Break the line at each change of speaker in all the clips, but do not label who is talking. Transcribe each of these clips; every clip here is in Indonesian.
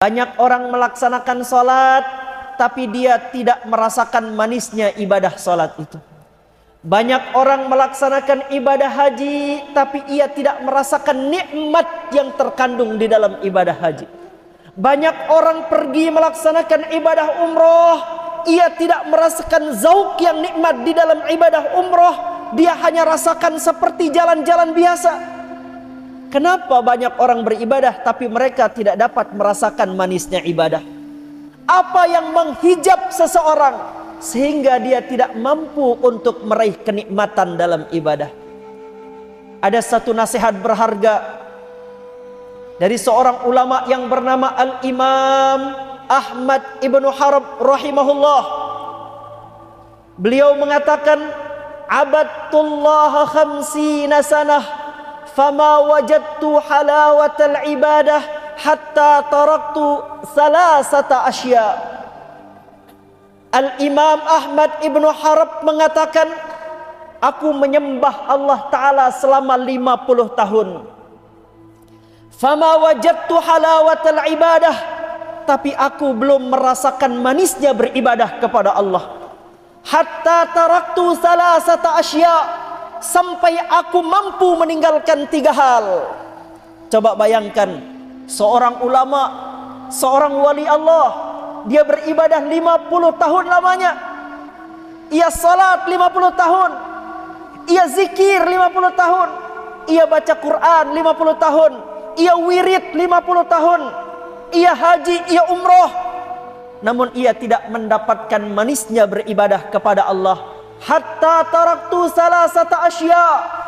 Banyak orang melaksanakan sholat, tapi dia tidak merasakan manisnya ibadah sholat itu. Banyak orang melaksanakan ibadah haji, tapi ia tidak merasakan nikmat yang terkandung di dalam ibadah haji. Banyak orang pergi melaksanakan ibadah umroh, ia tidak merasakan zauk yang nikmat di dalam ibadah umroh. Dia hanya rasakan seperti jalan-jalan biasa. Kenapa banyak orang beribadah tapi mereka tidak dapat merasakan manisnya ibadah? Apa yang menghijab seseorang sehingga dia tidak mampu untuk meraih kenikmatan dalam ibadah? Ada satu nasihat berharga dari seorang ulama yang bernama Al-Imam Ahmad Ibnu Harb rahimahullah. Beliau mengatakan, "Abadtullaha khamsina sanah fama wajadtu halawatal ibadah hatta taraktu salasata asya." Al-Imam Ahmad Ibnu Harb mengatakan, aku menyembah Allah Ta'ala selama 50 tahun. Fama wajadtu halawatal ibadah, tapi aku belum merasakan manisnya beribadah kepada Allah. Hatta taraktu salasata asya, sampai aku mampu meninggalkan 3 hal. Coba bayangkan, seorang ulama, seorang wali Allah, dia beribadah 50 tahun lamanya. Ia salat 50 tahun, ia zikir 50 tahun, ia baca Quran 50 tahun, ia wirid 50 tahun, ia haji, ia umroh. Namun ia tidak mendapatkan manisnya beribadah kepada Allah. Hatta taraktu salasata asya,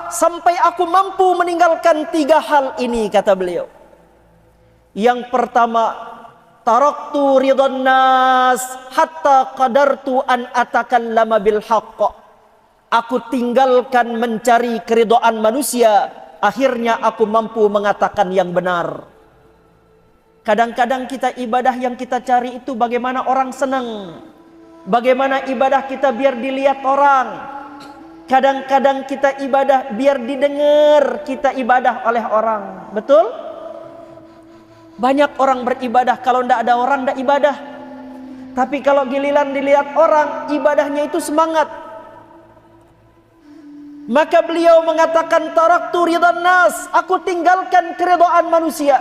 sampai aku mampu meninggalkan 3 hal ini, kata beliau. Yang pertama, taraktu ridhan nas hatta qadartu an atakallama bil haqq. Aku tinggalkan mencari keridhaan manusia, akhirnya aku mampu mengatakan yang benar. Kadang-kadang kita ibadah yang kita cari itu bagaimana orang senang, bagaimana ibadah kita biar dilihat orang. Kadang-kadang kita ibadah biar didengar kita ibadah oleh orang. Betul? Banyak orang beribadah, kalau tidak ada orang tidak ibadah. Tapi kalau giliran dilihat orang, ibadahnya itu semangat. Maka beliau mengatakan, taraktu ridhan nas, aku tinggalkan keridhaan manusia.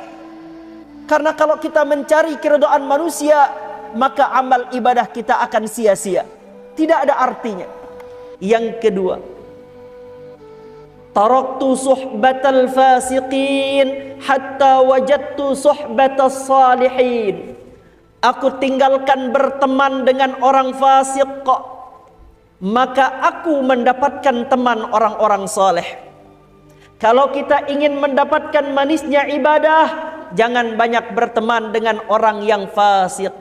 Karena kalau kita mencari keridhaan manusia, maka amal ibadah kita akan sia-sia, tidak ada artinya. Yang kedua, taraktu suhbatal fasiqin hatta wajadtu suhbatas salihin. Aku tinggalkan berteman dengan orang fasik, maka aku mendapatkan teman orang-orang saleh. Kalau kita ingin mendapatkan manisnya ibadah, jangan banyak berteman dengan orang yang fasik.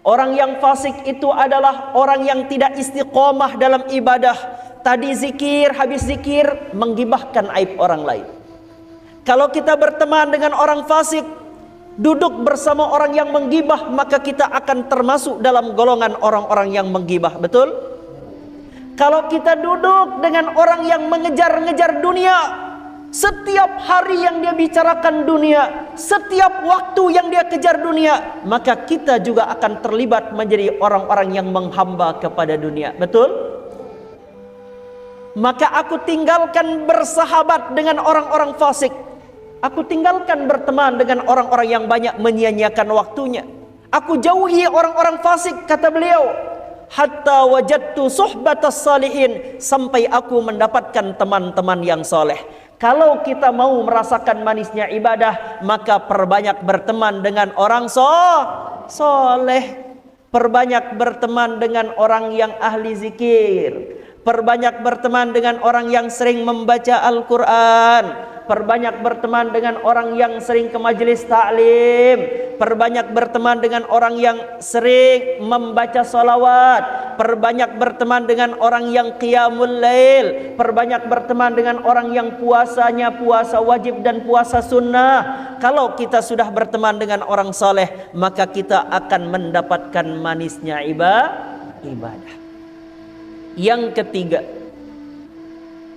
Orang yang fasik itu adalah orang yang tidak istiqomah dalam ibadah. Tadi zikir, habis zikir menggibahkan aib orang lain. Kalau kita berteman dengan orang fasik, duduk bersama orang yang menggibah, maka kita akan termasuk dalam golongan orang-orang yang menggibah. Betul? Kalau kita duduk dengan orang yang mengejar-ngejar dunia, setiap hari yang dia bicarakan dunia, setiap waktu yang dia kejar dunia, maka kita juga akan terlibat menjadi orang-orang yang menghamba kepada dunia. Betul? Maka aku tinggalkan bersahabat dengan orang-orang fasik. Aku tinggalkan berteman dengan orang-orang yang banyak menyia-nyiakan waktunya. Aku jauhi orang-orang fasik, kata beliau. Hatta wajadtu suhbatas salihin, sampai aku mendapatkan teman-teman yang soleh. Kalau kita mau merasakan manisnya ibadah, maka perbanyak berteman dengan orang soleh. Perbanyak berteman dengan orang yang ahli zikir. Perbanyak berteman dengan orang yang sering membaca Al-Quran. Perbanyak berteman dengan orang yang sering ke majelis taklim. Perbanyak berteman dengan orang yang sering membaca salawat. Perbanyak berteman dengan orang yang qiyamul lail. Perbanyak berteman dengan orang yang puasanya puasa wajib dan puasa sunnah. Kalau kita sudah berteman dengan orang soleh, maka kita akan mendapatkan manisnya ibadah. Yang ketiga,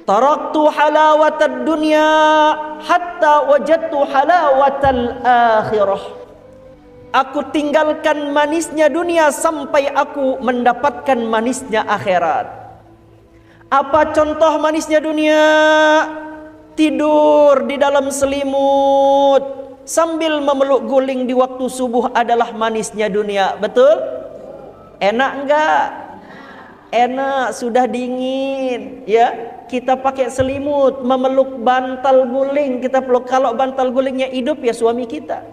taraktu halawatad dunya hatta wajadtu halawatal akhirah. Aku tinggalkan manisnya dunia sampai aku mendapatkan manisnya akhirat. Apa contoh manisnya dunia? Tidur di dalam selimut sambil memeluk guling di waktu subuh adalah manisnya dunia. Betul? Enak enggak? Enak, sudah dingin, ya. Kita pakai selimut, memeluk bantal guling, kita peluk. Kalau bantal gulingnya hidup, ya suami kita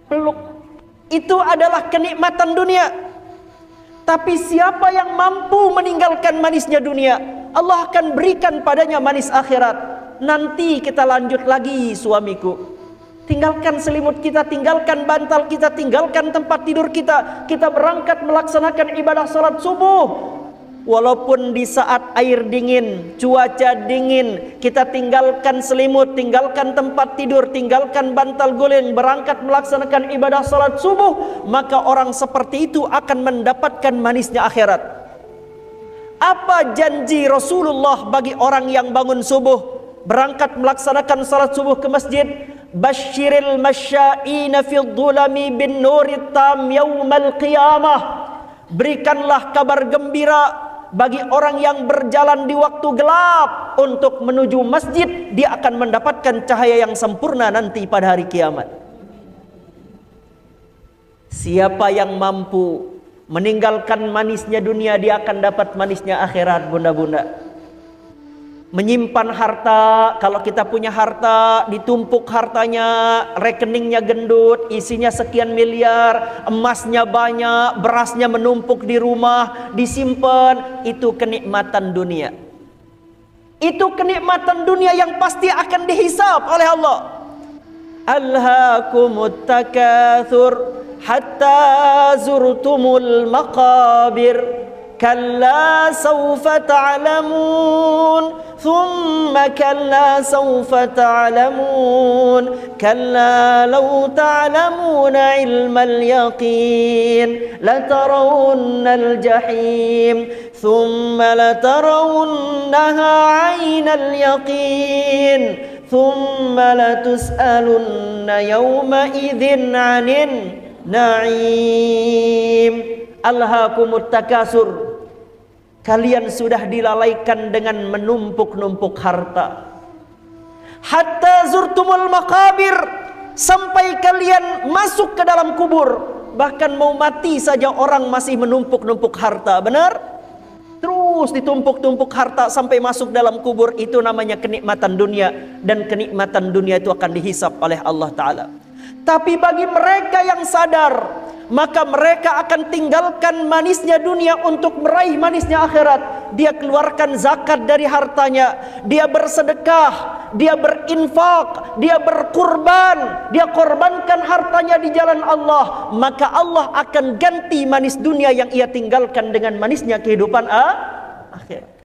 peluk. Itu adalah kenikmatan dunia. Tapi siapa yang mampu meninggalkan manisnya dunia, Allah akan berikan padanya manis akhirat. Nanti kita lanjut lagi, suamiku. Tinggalkan selimut kita, tinggalkan bantal kita, tinggalkan tempat tidur kita. Kita berangkat melaksanakan ibadah salat subuh. Walaupun di saat air dingin, cuaca dingin, kita tinggalkan selimut, tinggalkan tempat tidur, tinggalkan bantal guling, berangkat melaksanakan ibadah salat subuh, maka orang seperti itu akan mendapatkan manisnya akhirat. Apa janji Rasulullah bagi orang yang bangun subuh, berangkat melaksanakan salat subuh ke masjid? Basyiril masya'ina fil dhulami bin nurit tam yaumal qiyamah. Berikanlah kabar gembira bagi orang yang berjalan di waktu gelap untuk menuju masjid, dia akan mendapatkan cahaya yang sempurna nanti pada hari kiamat. Siapa yang mampu meninggalkan manisnya dunia, dia akan dapat manisnya akhirat, bunda-bunda. Menyimpan harta, kalau kita punya harta, ditumpuk hartanya, rekeningnya gendut, isinya sekian miliar, emasnya banyak, berasnya menumpuk di rumah, disimpan, itu kenikmatan dunia. Itu kenikmatan dunia yang pasti akan dihisab oleh Allah. Alhaakumut takatsur hatta zurtumul maqabir. Kalla sawfa ta'lamun, thumma kalla sawfa ta'lamun, kalla law ta'lamuna ilmal yaqin, latarawunnal jahim, thumma latarawunnaha 'ainal yaqin, thumma latus'alunna yawma idzin 'anin na'im. Alhaakumut takasur. Kalian sudah dilalaikan dengan menumpuk-numpuk harta. Hatta zurtumul maqabir, sampai kalian masuk ke dalam kubur. Bahkan mau mati saja orang masih menumpuk-numpuk harta. Benar? Terus ditumpuk-tumpuk harta sampai masuk dalam kubur. Itu namanya kenikmatan dunia. Dan kenikmatan dunia itu akan dihisap oleh Allah Ta'ala. Tapi bagi mereka yang sadar, maka mereka akan tinggalkan manisnya dunia untuk meraih manisnya akhirat. Dia keluarkan zakat dari hartanya, dia bersedekah, dia berinfak, dia berkurban, dia korbankan hartanya di jalan Allah. Maka Allah akan ganti manis dunia yang ia tinggalkan dengan manisnya kehidupan akhirat.